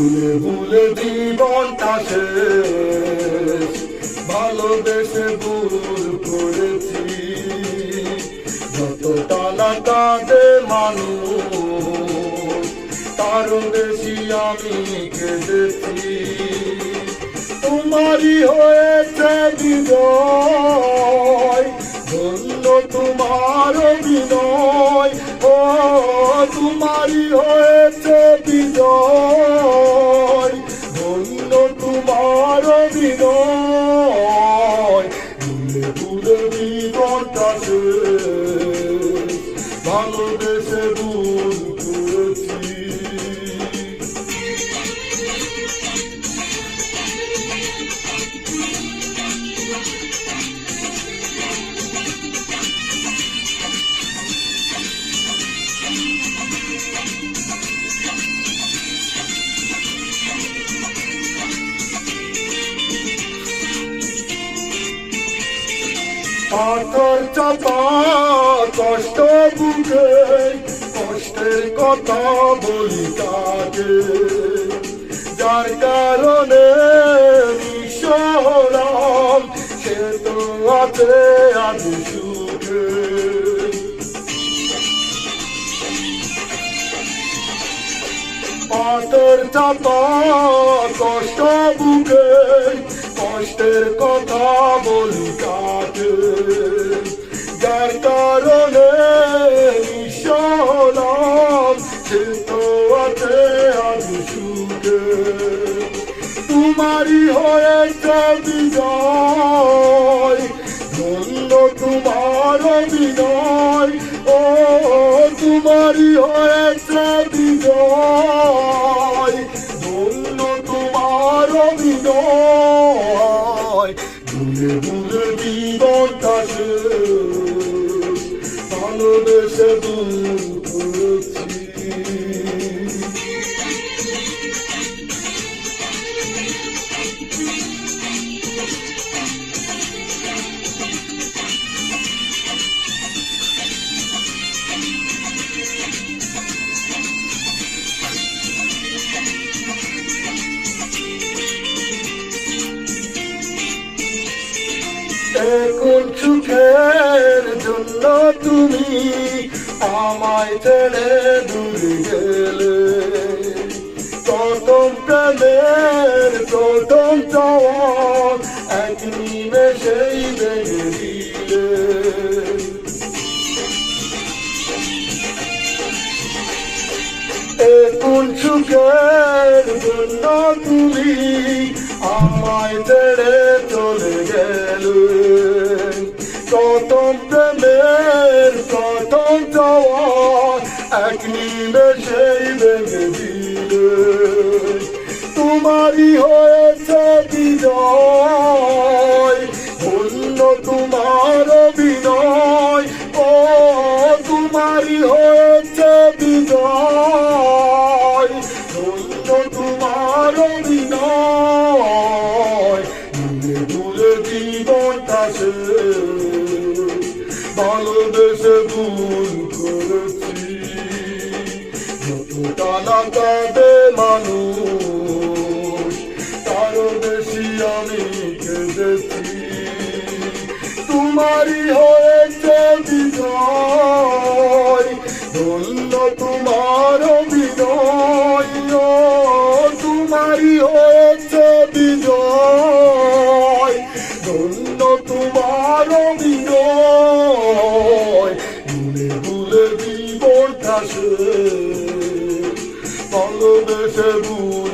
ভুলে ভুলে জীবনটা শেষ, ভালোবেসে ভুল করেছি। যত টানা কাঁদে মানুষ, তারও বেশি আমি কেঁদেছি। তোমারই হয়েছে বিজয়, ধন্য তোমার অভিনয়। ও তোমারই হয়েছে বিজয়, ধন্য তোমার অভিনয়। ভুলে ভুলে জীবনটা শেষ, ভালোবেসে ভুল করেছি। পাথর চাপা কষ্ট বুকে, কষ্টের কথা বলি কাকে, যার কারণে নিঃস্ব হলাম, সে তো আছে আজ সুখে। পাথর চাপা কষ্ট বুকে, কষ্টের কথা বলি কাকে, যার কারণে নিঃস্ব হলাম, সে তো আছে আজ সুখে। তোমারই হয়েছে বিজয়, ধন্য তোমার অভিনয়। ও তোমারই হয়েছে বিজয়, ধন্য তোমার অভিনয়। ভুলে ভুলে জীবনটা শেষ, ভালোবেসে ভুল করেছি। কোন সুখের জন্য তুমি আমায় ছেড়ে দূরে গেলে, প্রথম প্রেমের প্রথম চাওয়া এক নিমেষেই ভেঙে দিলে। কোন সুখের জন্য তুমি আমায় ছেড়ে চলে গেলে, প্রথম প্রেমের প্রথম চাওয়া এক নিমেষেই ভেঙে দিলে। তোমারই হয়েছে বিজয়, ধন্য তোমার অভিনয়। ও তোমারই হয়েছে বিজয়, ধন্য তোমার অভিনয়। ভুলে ভুলে জীবনটা শেষ, ভালোবেসে ভুল করেছি। যত টানা কাঁদে মানুষ, তারও বেশি আমি কেঁদেছি। তোমারই হয়েছে বিজয়, ধন্য তোমার অভিনয়। তোমারই হয়েছে বিজয়, ধন্য তোমার অভিনয়। ভুলে ভুলে জীবনটা শেষ, ভালোবেসে ভুল